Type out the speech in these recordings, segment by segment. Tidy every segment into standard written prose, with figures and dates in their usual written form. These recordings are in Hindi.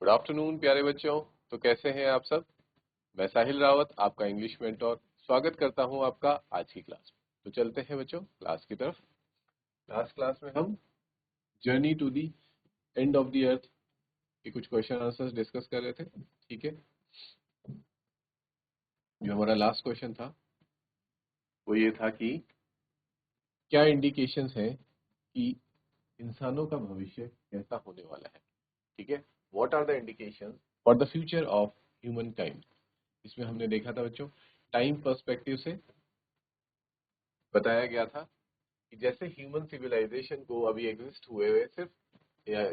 गुड आफ्टरनून प्यारे बच्चों। तो कैसे हैं आप सब। मैं साहिल रावत, आपका इंग्लिश मेंटोर, स्वागत करता हूं आपका आज की क्लास में। तो चलते हैं बच्चों क्लास की तरफ। लास्ट क्लास में हम journey to the end of the earth के कुछ क्वेश्चन आंसर्स डिस्कस कर रहे थे। ठीक है, जो हमारा लास्ट क्वेश्चन था वो ये था कि क्या इंडिकेशंस हैं कि इंसानों का भविष्य कैसा होने वाला है। ठीक है, what are the indications for the future of humankind. इसमें हमने देखा था बच्चों टाइम पर्सपेक्टिव से बताया गया था कि जैसे ह्यूमन सिविलाइजेशन को अभी एग्जिस्ट हुए हुए सिर्फ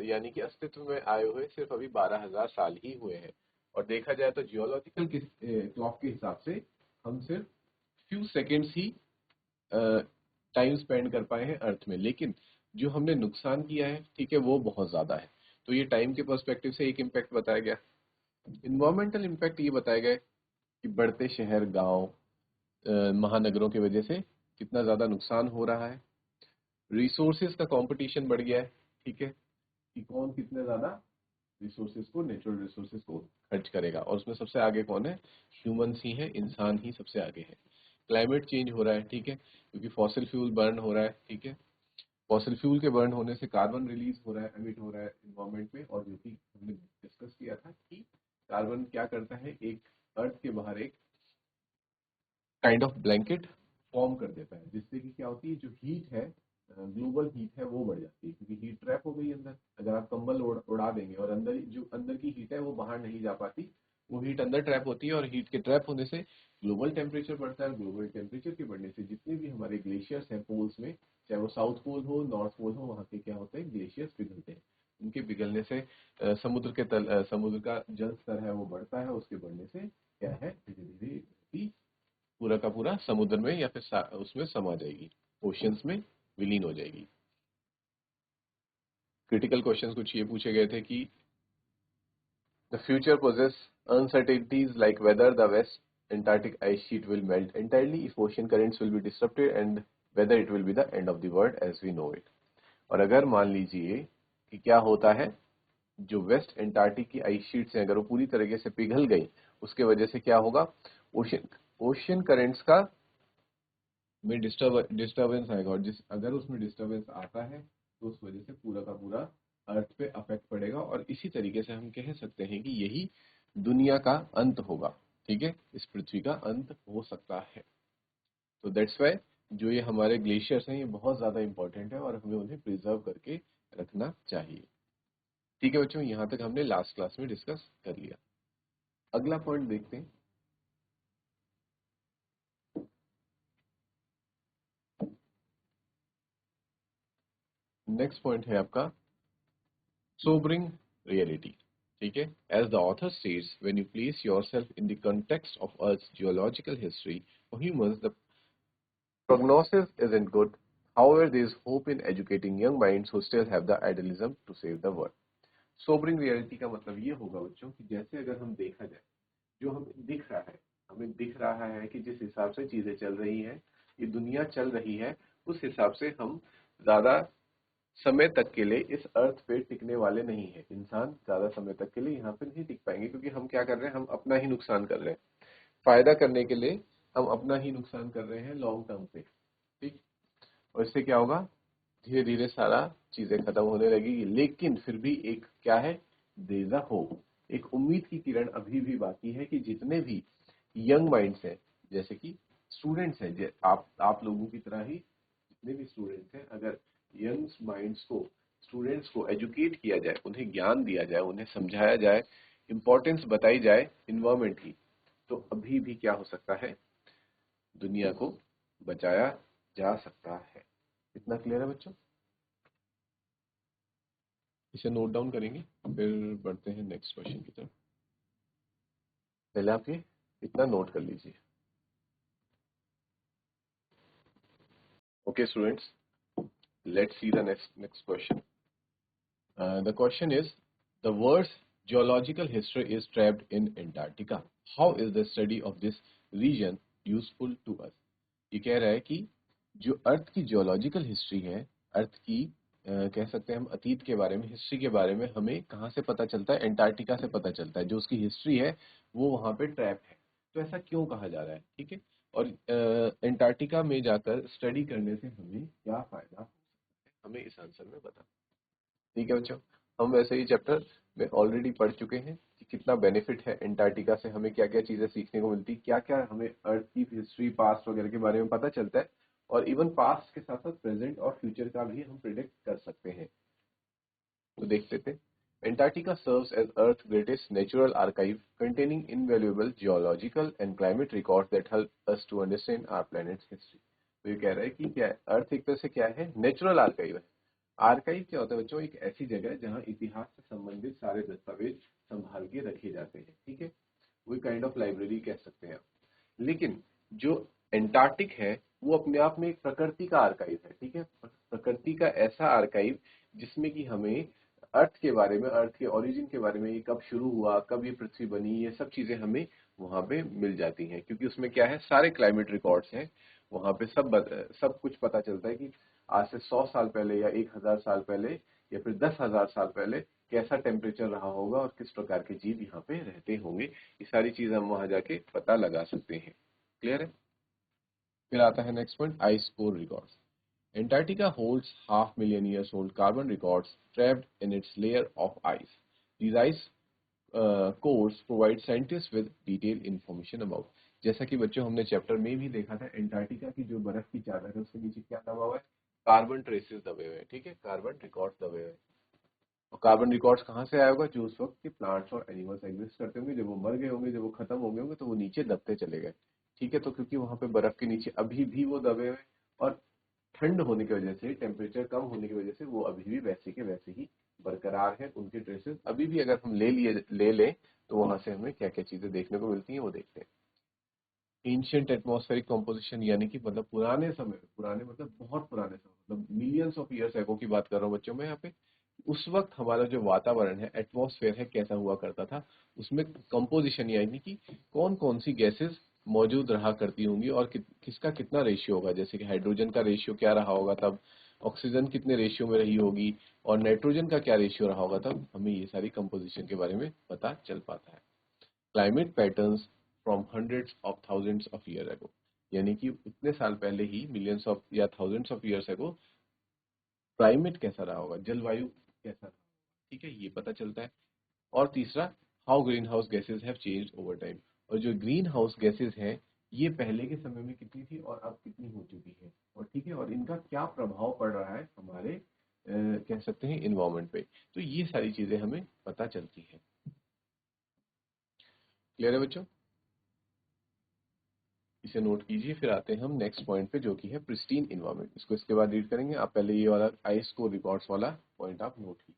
यानी कि अस्तित्व में आए हुए सिर्फ अभी 12,000 साल ही हुए हैं। और देखा जाए तो जियोलॉजिकल क्लॉक के हिसाब से हम सिर्फ फ्यू सेकेंड्स ही टाइम स्पेंड कर पाए हैं अर्थ में, लेकिन जो हमने नुकसान किया है ठीक है वो बहुत ज्यादा है। तो ये टाइम के पर्सपेक्टिव से एक इम्पैक्ट बताया गया। इन्वायरमेंटल इम्पैक्ट ये बताया गया कि बढ़ते शहर गांव महानगरों की वजह से कितना ज्यादा नुकसान हो रहा है। रिसोर्सेज का कंपटीशन बढ़ गया है। ठीक है, कि कौन कितने ज्यादा रिसोर्सेज को, नेचुरल रिसोर्सेज को खर्च करेगा, और उसमें सबसे आगे कौन है, ह्यूमंस ही है, इंसान ही सबसे आगे है। क्लाइमेट चेंज हो रहा है, ठीक है, क्योंकि फॉसिल फ्यूल बर्न हो रहा है। ठीक है, फॉसिल फ्यूल के बर्न होने से कार्बन रिलीज हो रहा है, एमिट हो रहा है इन्वायरमेंट में, और जो कि हमने डिस्कस किया था कि कार्बन क्या करता है, एक अर्थ के बाहर एक काइंड ऑफ ब्लैंकेट फॉर्म कर देता है, जिससे कि क्या होती है, जो हीट है, ग्लोबल हीट है वो बढ़ जाती है, क्योंकि हीट ट्रैप हो गई अंदर। अगर आप कंबल उड़ा देंगे और अंदर जो अंदर की हीट है वो बाहर नहीं जा पाती, वो हीट अंदर ट्रैप होती है, और हीट के ट्रैप होने से ग्लोबल टेम्परेचर बढ़ता है। ग्लोबल टेम्परेचर के बढ़ने से जितने भी हमारे ग्लेशियर्स हैं पोल्स में, चाहे वो साउथ पोल हो नॉर्थ पोल हो, वहाँ के क्या होते हैं, ग्लेशियर्स पिघलते हैं। उनके पिघलने से समुद्र का जल स्तर है वो बढ़ता है। उसके बढ़ने से क्या है, धीरे धीरे पूरा का पूरा समुद्र में या फिर उसमें समा जाएगी, ओशियंस में विलीन हो जाएगी। क्रिटिकल क्वेश्चंस कुछ ये पूछे गए थे कि the future poses uncertainties like whether the West Antarctic ice sheet will melt entirely if ocean currents will be disrupted and whether it will be the end of the world as we know it. और अगर मान लीजिए कि क्या होता है, जो वेस्ट एंटार्क्टिक की आइस शीट्स हैं अगर वो पूरी तरीके से पिघल गई, उसके वजह से क्या होगा, ओशन ओशन करेंट्स का में डिस्टर्बेंस आएगा, और जिस अगर उसमें डिस्टर्बेंस आता है तो उस वजह से पूरा का पूरा अर्थ पे अफेक्ट पड़ेगा, और इसी तरीके से हम कह सकते हैं कि यही दुनिया का अंत होगा। ठीक है, इस पृथ्वी का अंत हो सकता है। तो दैट्स वाई जो ये हमारे ग्लेशियर्स हैं ये बहुत ज्यादा इंपॉर्टेंट है, और हमें उन्हें प्रिजर्व करके रखना चाहिए। ठीक है बच्चों, यहाँ तक हमने लास्ट क्लास में डिस्कस कर लिया। अगला पॉइंट देखते हैं। नेक्स्ट पॉइंट है आपका sobering reality. ठीक है, as the author states, when you place yourself in the context of Earth's geological history, for humans the prognosis isn't good. However, there is hope in educating young minds who still have the idealism to save the world. Sobering reality का मतलब ये होगा बच्चों कि जैसे अगर हम देखा जाए, जो हमें दिख रहा है, हमें दिख रहा है कि जिस हिसाब से चीजें चल रही हैं, ये दुनिया चल रही है, उस हिसाब से हम ज्यादा समय तक के लिए इस अर्थ पे टिकने वाले नहीं है। इंसान ज्यादा समय तक के लिए यहाँ पे नहीं टिक पाएंगे, क्योंकि हम क्या कर रहे हैं, हम अपना ही नुकसान कर रहे हैं। फायदा करने के लिए हम अपना ही नुकसान कर रहे हैं लॉन्ग टर्म पे। ठीक, और इससे क्या होगा, धीरे धीरे सारा चीजें खत्म होने लगेगी। लेकिन फिर भी एक क्या है, देयर इज अ होप, एक उम्मीद की किरण अभी भी बाकी है कि जितने भी यंग माइंड्स हैं, जैसे कि स्टूडेंट्स हैं, आप लोगों की तरह ही जितने भी स्टूडेंट्स हैं, अगर यंग माइंड्स को, स्टूडेंट्स को एजुकेट किया जाए, उन्हें ज्ञान दिया जाए, उन्हें समझाया जाए, इम्पोर्टेंस बताई जाए इन्वायरमेंट की, तो अभी भी क्या हो सकता है, दुनिया को बचाया जा सकता है। इतना क्लियर है बच्चों, इसे नोट डाउन करेंगे फिर बढ़ते हैं नेक्स्ट क्वेश्चन की तरफ। पहले आप ये इतना नोट कर लीजिए। Okay students, let's see the next question. The question is, the world's geological history is trapped in Antarctica. How is the study of this region useful to us? ये कह रहा है कि जो अर्थ की जियोलॉजिकल हिस्ट्री है, अर्थ की कह सकते हैं हम अतीत के बारे में, हिस्ट्री के बारे में हमें कहाँ से पता चलता है? एंटार्क्टिका से पता चलता है। जो उसकी हिस्ट्री है वो वहाँ पे ट्रैप है। तो ऐसा क्यों कहा जा रहा है? ठीक है। और एंटार्क्टिका में जाकर स्टडी करने से हमें क्या फायदा हो सकता है, हमें इस आंसर में बता। ठीक है बच्चों, हम वैसे ही चैप्टर में ऑलरेडी पढ़ चुके हैं कि कितना बेनिफिट है एंटार्क्टिका से, हमें क्या क्या चीजें सीखने को मिलती, क्या क्या हमें अर्थ की हिस्ट्री, पास्ट वगैरह के बारे में पता चलता है। और इवन पास्ट के साथ साथ प्रेजेंट और फ्यूचर का भी हम प्रिडिक्ट कर सकते हैं। तो देख लेते हैं। Antarctica serves as Earth's greatest natural archive, containing invaluable geological and climate records that help us to understand our planet's history. तो ये कह रहा है कि क्या अर्थ एक तरह से क्या है? नेचुरल आर्काइव है। आर्काइव क्या होता है बच्चों? एक ऐसी जगह जहाँ इतिहास से संबंधित सारे दस्तावेज संभाल के रखे जाते हैं। ठीक है, वो काइंड ऑफ लाइब्रेरी कह सकते हैं आप। लेकिन जो एंटार्क्टिक है वो अपने आप में एक प्रकृति का आर्काइव है। ठीक है, प्रकृति का ऐसा आर्काइव जिसमें कि हमें अर्थ के बारे में, अर्थ के ओरिजिन के बारे में, ये कब शुरू हुआ, कब ये पृथ्वी बनी, ये सब चीजें हमें वहां पे मिल जाती हैं। क्योंकि उसमें क्या है, सारे क्लाइमेट रिकॉर्ड्स हैं वहां पे। सब कुछ पता चलता है कि आज से 100 साल पहले या 1000 साल पहले या फिर 10,000 साल पहले कैसा टेम्परेचर रहा होगा और किस प्रकार के जीव यहाँ पे रहते होंगे। ये सारी चीज हम वहां जाके पता लगा सकते हैं। क्लियर है? फिर आता है next point, ice core records. Antarctica holds half million years old carbon records trapped in its layer of ice. These ice cores provide scientists with detailed information about. जैसा कि बच्चों हमने चैप्टर में भी देखा था, एंटार्क्टिका की जो बर्फ की चादर है उसके नीचे क्या दबा हुआ है? कार्बन ट्रेसेस दबे हुए हैं। ठीक है, कार्बन रिकॉर्ड्स दबे हुए हैं। और कार्बन रिकॉर्ड्स कहाँ से आया होगा? जो उस वक्त के प्लांट्स और एनिमल्स एग्जिस्ट करते होंगे, जब वो मर गए होंगे, जब वो खत्म हो गए होंगे, तो वो नीचे दबते चले गए। ठीक है, तो क्योंकि वहां पे बर्फ के नीचे अभी भी वो दबे हुए, और ठंड होने की वजह से, टेम्परेचर कम होने की वजह से वो अभी भी वैसे के वैसे ही बरकरार है। उनके ट्रेसेस अभी भी अगर हम ले लें तो वहां से हमें क्या क्या चीजें देखने को मिलती हैं वो देखते हैं। एंशियंट एटमॉस्फेरिक कॉम्पोजिशन, यानी कि मतलब पुराने समय, पुराने मतलब बहुत पुराने समय, मतलब मिलियंस ऑफ ईयर्स एगो की बात कर रहा हूँ बच्चों में यहाँ पे। उस वक्त हमारा जो वातावरण है, एटमॉस्फेयर है, कैसा हुआ करता था, उसमें कंपोजिशन यानी कि कौन कौन सी गैसेस मौजूद रहा करती होंगी और किसका कितना रेशियो होगा। जैसे कि हाइड्रोजन का रेशियो क्या रहा होगा तब, ऑक्सीजन कितने रेशियो में रही होगी, और नाइट्रोजन का क्या रेशियो रहा होगा, तब हमें ये सारी कंपोजिशन के बारे में पता चल पाता है। Climate patterns from hundreds of thousands of year ago, यानी कि उतने साल पहले ही, मिलियंस ऑफ या thousands of years ago, climate कैसा रहा होगा, जलवायु कैसा रहा होगा। ठीक है, ये पता चलता है। और तीसरा, how green house gases have changed over time. और जो ग्रीन हाउस गैसेज हैं ये पहले के समय में कितनी थी और अब कितनी हो चुकी है, और ठीक है, और इनका क्या प्रभाव पड़ रहा है हमारे कह सकते हैं इन्वायरमेंट पे। तो ये सारी चीजें हमें पता चलती है। क्लियर है बच्चों? इसे नोट कीजिए। फिर आते हैं हम नेक्स्ट पॉइंट पे, जो कि है प्रिस्टीन इन्वायरमेंट। इसको इसके बाद रीड करेंगे। आप पहले ये वाला आइस को रिकॉर्ड्स वाला पॉइंट आप नोट कीजिए।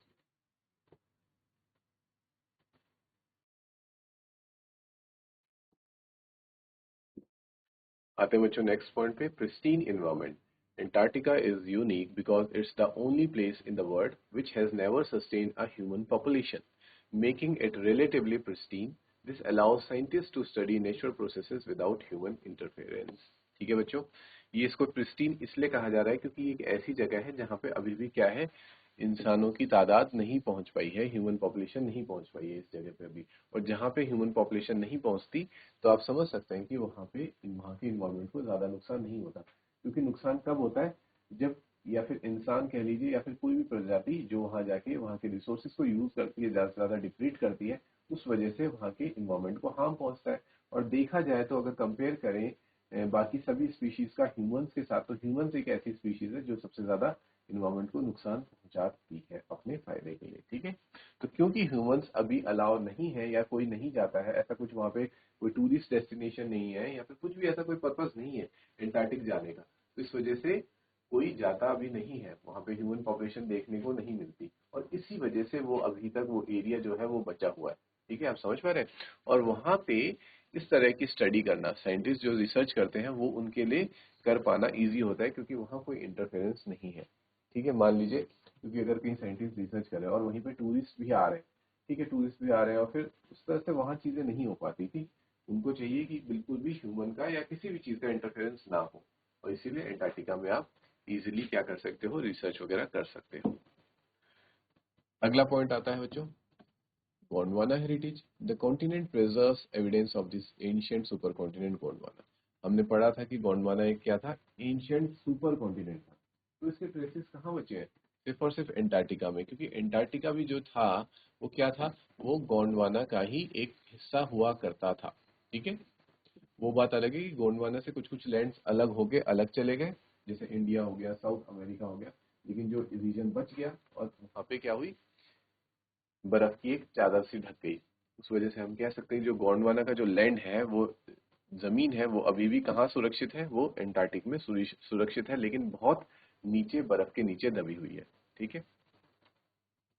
आते हैं बच्चों नेक्स्ट पॉइंट पे, pristine environment. Antarctica is unique because it's the only place in the world which has never sustained a human population, making it relatively pristine. This allows scientists to study natural processes without human interference. ठीक है बच्चों, ये इसको प्रिस्टीन इसलिए कहा जा रहा है क्योंकि ये एक ऐसी जगह है जहाँ पे अभी भी क्या है, इंसानों की तादाद नहीं पहुंच पाई है, ह्यूमन पॉपुलेशन नहीं पहुंच पाई है इस जगह पे अभी। और जहाँ पे ह्यूमन पॉपुलेशन नहीं पहुंचती तो आप समझ सकते हैं कि वहाँ पे वहाँ के इन्वायरमेंट को ज्यादा नुकसान नहीं होता। क्योंकि नुकसान कब होता है? जब, या फिर इंसान कह लीजिए, या फिर कोई भी प्रजाति जो वहां जाके वहां के रिसोर्सेज को यूज करती है, ज्यादा से ज्यादा डिप्लीट करती है, उस वजह से वहां के इन्वायरमेंट को हार्म पहुंचता है। और देखा जाए तो अगर कंपेयर करें बाकी सभी स्पीशीज का ह्यूमंस के साथ, तो ह्यूमंस एक ऐसी स्पीशीज है जो सबसे ज्यादा इन्वायरमेंट को नुकसान पहुंचाती है अपने फायदे के लिए। ठीक है, तो क्योंकि ह्यूमंस अभी अलाउ नहीं है या कोई नहीं जाता है, ऐसा कुछ वहां पे कोई टूरिस्ट डेस्टिनेशन नहीं है या फिर कुछ भी ऐसा कोई पर्पस नहीं है एंटार्क्टिक जाने का, तो इस वजह से कोई जाता अभी नहीं है वहां पे, ह्यूमन पॉपुलेशन देखने को नहीं मिलती, और इसी वजह से वो अभी तक वो एरिया जो है वो बचा हुआ है। ठीक है, आप समझ पा रहे हैं? और वहां पे इस तरह की स्टडी करना, साइंटिस्ट जो रिसर्च करते हैं वो उनके लिए कर पाना इजी होता है क्योंकि वहां कोई इंटरफेरेंस नहीं है। ठीक है, मान लीजिए, क्योंकि अगर कहीं साइंटिस्ट रिसर्च कर रहे हैं और वहीं पे टूरिस्ट भी आ रहे हैं, ठीक है, टूरिस्ट भी आ रहे हैं, और फिर उस तरह से वहां चीजें नहीं हो पाती थी। उनको चाहिए कि बिल्कुल भी ह्यूमन का या किसी भी चीज का इंटरफेरेंस ना हो, और इसीलिए एंटार्क्टिका में आप इजीली क्या कर सकते हो, रिसर्च वगैरह कर सकते हो। अगला पॉइंट आता है बच्चों, Gondwana heritage. The continent preserves evidence of this ancient super continent Gondwana. हमने पढ़ा था कि गोंडवाना एक क्या था, एंशिएंट सुपर कॉन्टिनेंट था। तो इसके ट्रेसेस कहाँ बचे हैं, सिर्फ और सिर्फ एंटार्क्टिका में, क्योंकि एंटार्क्टिका भी जो था वो क्या था, वो गोंडवाना का ही एक हिस्सा हुआ करता था। ठीक है, वो बात अलग है कि गोंडवाना से कुछ कुछ लैंड्स अलग हो गए, अलग चले गए, जैसे इंडिया हो गया, साउथ अमेरिका हो गया, लेकिन जो रीजन बच गया और वहां पे क्या हुई, बर्फ की एक चादर सी ढक गई। उस वजह से हम कह सकते हैं जो गोंडवाना का जो लैंड है, वो जमीन है, वो अभी भी कहाँ सुरक्षित है, वो एंटार्क्टिक में सुरक्षित है, लेकिन बहुत नीचे, बर्फ के नीचे दबी हुई है। ठीक है,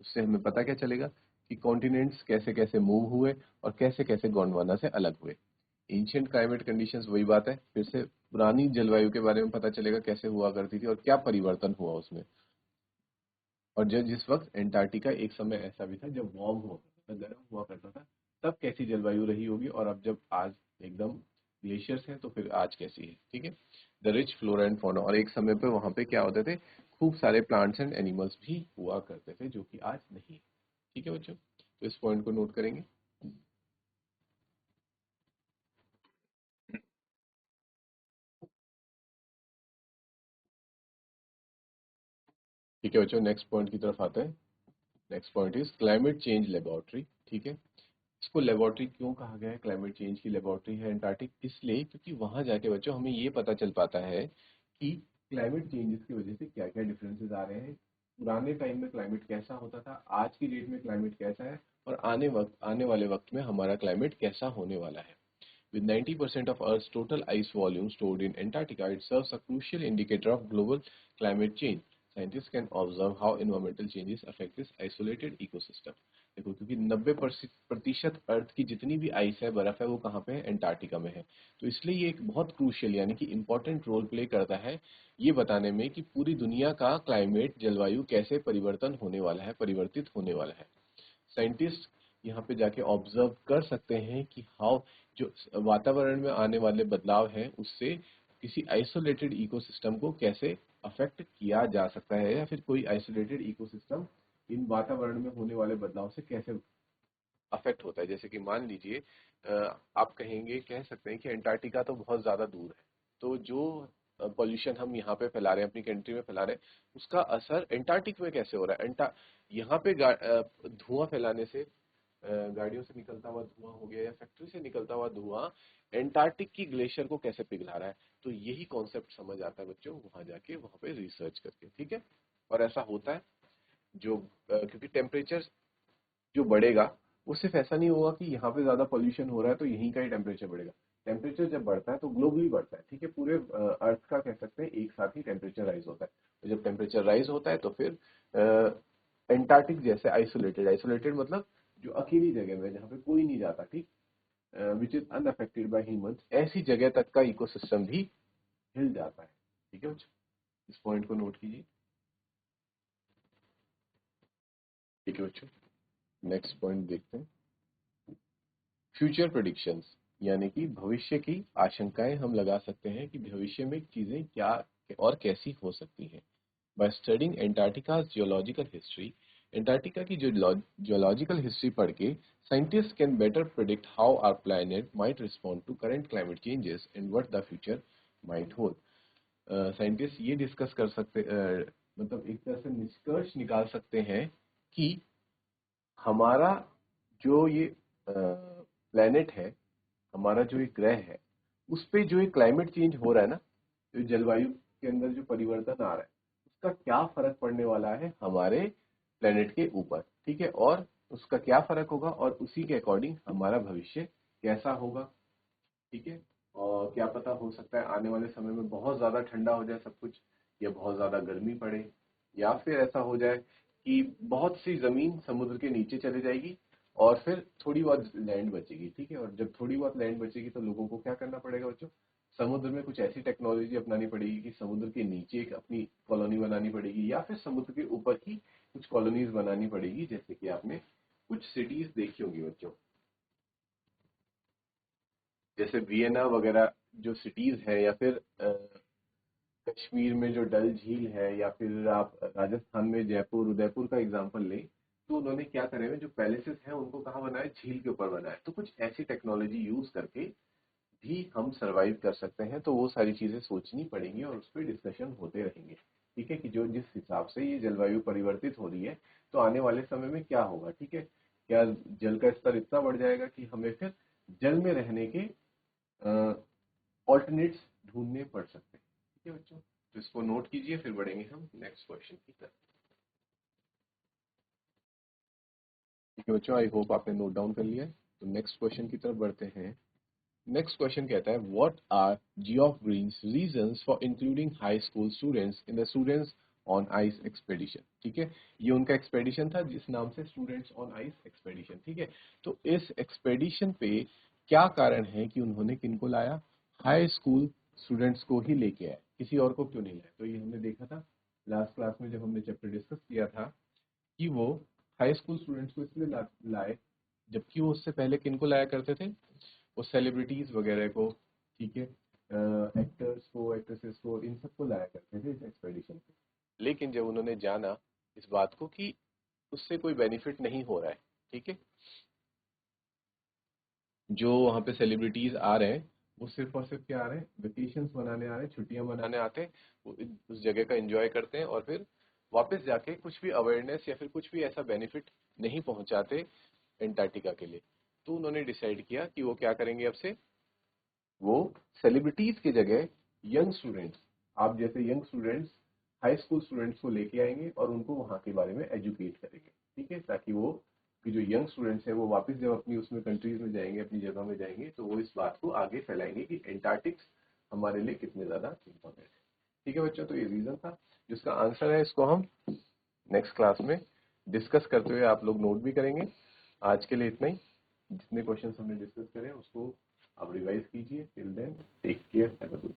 उससे हमें पता क्या चलेगा कि कॉन्टिनेंट्स कैसे कैसे मूव हुए और कैसे कैसे गोंडवाना से अलग हुए। एंशिएंट क्लाइमेट कंडीशंस, वही बात है, फिर से पुरानी जलवायु के बारे में पता चलेगा कैसे हुआ करती थी और क्या परिवर्तन हुआ उसमें। और जब जिस वक्त एंटार्क्टिका एक समय ऐसा भी था जब वार्म हुआ करता था, गर्म हुआ करता था, तब कैसी जलवायु रही होगी, और अब जब आज एकदम ग्लेशियर्स हैं तो फिर आज कैसी है। ठीक है, the rich flora and fauna, और एक समय पे वहां पे क्या होते थे, खूब सारे प्लांट्स एंड एनिमल्स भी हुआ करते थे, जो कि आज नहीं है। ठीक है बच्चों, तो इस पॉइंट को नोट करेंगे। ठीक है बच्चों, नेक्स्ट पॉइंट की तरफ आते हैं। Next point is climate change laboratory. ठीक है, इसको लेबोरेटरी क्यों कहा गया है, क्लाइमेट चेंज की लेबोरेटरी है एंटार्क्टिक, इसलिए क्योंकि वहां जाके बच्चों हमें ये पता चल पाता है कि क्लाइमेट चेंजेस की वजह से क्या क्या डिफरेंसेस आ रहे हैं, पुराने टाइम में क्लाइमेट कैसा होता था, आज की डेट में क्लाइमेट कैसा है, और आने वाले वक्त में हमारा क्लाइमेट कैसा होने वाला है। With 90% of Earth's total ice volume stored in Antarctica, it serves a crucial indicator of global climate change. Scientists can observe how environmental changes affect this isolated ecosystem. देखो, क्योंकि 90% अर्थ की जितनी भी आइस है, बर्फ है, वो कहाँ पे है, एंटार्क्टिका में है। तो इसलिए ये एक बहुत क्रूशियल यानी कि इंपॉर्टेंट रोल प्ले करता है ये बताने में कि पूरी दुनिया का क्लाइमेट, जलवायु कैसे परिवर्तन होने वाला है, परिवर्तित होने वाला है। साइंटिस्ट यहाँ पे जाके ऑब्जर्व कर सकते हैं कि हाउ जो वातावरण में आने वाले बदलाव हैं उससे किसी आइसोलेटेड इकोसिस्टम को कैसे अफेक्ट किया जा सकता है, या फिर कोई आइसोलेटेड इकोसिस्टम इन वातावरण में होने वाले बदलाव से कैसे अफेक्ट होता है। जैसे कि मान लीजिए आप कहेंगे, कह सकते हैं कि अंटार्कटिका तो बहुत ज्यादा दूर है, तो जो पॉल्यूशन हम यहाँ पे फैला रहे हैं, अपनी कंट्री में फैला रहे हैं, उसका असर एंटार्क्टिक में कैसे हो रहा है। यहाँ पे धुआं फैलाने से, गाड़ियों से निकलता हुआ धुआं हो गया या फैक्ट्री से निकलता हुआ धुआं एंटार्क्टिक की ग्लेशियर को कैसे पिघला रहा है। तो यही कॉन्सेप्ट समझ आता है बच्चों वहां जाके, वहां पे रिसर्च करके। ठीक है, और ऐसा होता है जो क्योंकि टेम्परेचर जो बढ़ेगा वो सिर्फ ऐसा नहीं होगा कि यहाँ पे ज्यादा पॉल्यूशन हो रहा है तो यहीं का ही टेम्परेचर बढ़ेगा। टेम्परेचर जब बढ़ता है तो ग्लोबली बढ़ता है। ठीक है, पूरे अर्थ का कह सकते हैं एक साथ ही टेम्परेचर राइज होता है। तो जब टेम्परेचर राइज होता है तो फिर एंटार्क्टिक जैसे आइसोलेटेड, आइसोलेटेड मतलब जो अकेली जगह में जहाँ पे कोई नहीं जाता, ठीक, which is unaffected bye humans, ऐसी जगह तक का इकोसिस्टम भी हिल जाता है। ठीक है बच्चों, इस पॉइंट को नोट कीजिए। ठीक है बच्चों, नेक्स्ट पॉइंट देखते हैं, फ्यूचर प्रेडिक्शंस, यानी कि भविष्य की आशंकाएं हम लगा सकते हैं कि भविष्य में चीजें क्या और कैसी हो सकती हैं। By studying Antarctica's geological history, Antarctica की जो जियोलॉजिकल हिस्ट्री पढ़ के scientist can better predict how our planet might respond to current climate changes and what the future might hold. Scientist ये डिस्कस कर सकते, मतलब एक तरह से निष्कर्ष निकाल सकते हैं कि हमारा जो ये प्लेनेट है, हमारा जो ये ग्रह है, उस पे जो ये क्लाइमेट चेंज हो रहा है ना, जो जलवायु के अंदर जो परिवर्तन आ रहा है, उसका क्या फर्क पड़ने वाला है हमारे प्लेनेट के ऊपर। ठीक है, और उसका क्या फर्क होगा और उसी के अकॉर्डिंग हमारा भविष्य कैसा होगा। ठीक है, और क्या पता हो सकता है आने वाले समय में बहुत ज्यादा ठंडा हो जाए सब कुछ, या बहुत ज्यादा गर्मी पड़े, या फिर ऐसा हो जाए कि बहुत सी जमीन समुद्र के नीचे चले जाएगी और फिर थोड़ी बहुत लैंड बचेगी। ठीक है, और जब थोड़ी बहुत लैंड बचेगी तो लोगों को क्या करना पड़ेगा बच्चों, समुद्र में कुछ ऐसी टेक्नोलॉजी अपनानी पड़ेगी कि समुद्र के नीचे एक अपनी कॉलोनी बनानी पड़ेगी, या फिर समुद्र के ऊपर ही कुछ कॉलोनीज बनानी पड़ेगी। जैसे कि आपने कुछ सिटीज देखी होंगी बच्चों, जैसे वियना वगैरह जो सिटीज है, या फिर कश्मीर में जो डल झील है, या फिर आप राजस्थान में जयपुर, उदयपुर का एग्जांपल लें, तो उन्होंने क्या करे हुए जो पैलेसेस हैं उनको कहाँ बनाए, झील के ऊपर बनाए। तो कुछ ऐसी टेक्नोलॉजी यूज करके भी हम सरवाइव कर सकते हैं। तो वो सारी चीजें सोचनी पड़ेंगी और उस पर डिस्कशन होते रहेंगे। ठीक है, कि जो जिस हिसाब से ये जलवायु परिवर्तित हो रही है तो आने वाले समय में क्या होगा। ठीक है, क्या जल का स्तर इतना बढ़ जाएगा कि हमें फिर जल में रहने के ऑल्टरनेट्स ढूंढने पड़ सकते हैं। ठीक है बच्चों, तो इसको नोट कीजिए, फिर बढ़ेंगे हम नेक्स्ट क्वेश्चन की तरफ। ठीक है बच्चों, आई होप आपने नोट डाउन कर लिया है। तो नेक्स्ट क्वेश्चन की तरफ बढ़ते हैं। नेक्स्ट क्वेश्चन कहता है what are Geoff Green's reasons for including high school students in the Students on Ice expedition. ठीक है, ये उनका एक्सपेडिशन था जिस नाम से स्टूडेंट्स ऑन आइस एक्सपेडिशन। ठीक है, तो इस एक्सपेडिशन पे क्या कारण है कि उन्होंने किनको लाया, हाई स्कूल स्टूडेंट्स को ही लेके आए, किसी और को क्यों नहीं लाया। तो ये हमने देखा था लास्ट क्लास में जब हमने चैप्टर डिस्कस किया था कि वो हाई स्कूल स्टूडेंट्स को इसलिए लाए, जबकि वो उससे पहले किनको लाया करते थे, वो सेलिब्रिटीज वगैरह को, ठीक है, एक्टर्स को, एक्ट्रेसेस को, इन सबको लाया करते थे इस एक्सपेडिशन पे। लेकिन जब उन्होंने जाना इस बात को कि उससे कोई बेनिफिट नहीं हो रहा है, ठीक है, जो वहाँ पे सेलिब्रिटीज आ रहे हैं वो सिर्फ और सिर्फ क्या आ रहे हैं, वेकेशंस मनाने आ रहे हैं, छुट्टियां मनाने आते हैं, वो उस जगह का एंजॉय करते हैं और फिर वापस जाके कुछ भी अवेयरनेस या फिर कुछ भी ऐसा बेनिफिट नहीं पहुंचाते एंटार्क्टिका के लिए। तो उन्होंने डिसाइड किया कि वो क्या करेंगे, अब से वो सेलिब्रिटीज की जगह यंग स्टूडेंट्स, आप जैसे young students, high school students को लेके आएंगे और उनको वहाँ के बारे में एजुकेट करेंगे। ठीक है, ताकि वो कि जो यंग स्टूडेंट्स हैं वो वापस जब अपनी उसमें कंट्रीज में जाएंगे, अपनी जगह में जाएंगे, तो वो इस बात को आगे फैलाएंगे कि एंटार्क्टिक्स हमारे लिए कितने ज्यादा इम्पोर्टेंट है। ठीक है बच्चों, तो ये रीजन था जिसका आंसर है, इसको हम नेक्स्ट क्लास में डिस्कस करते हुए आप लोग नोट भी करेंगे। आज के लिए इतना ही, जितने क्वेश्चन हमने डिस्कस करे उसको आप रिवाइज कीजिए। Till then take care, have a good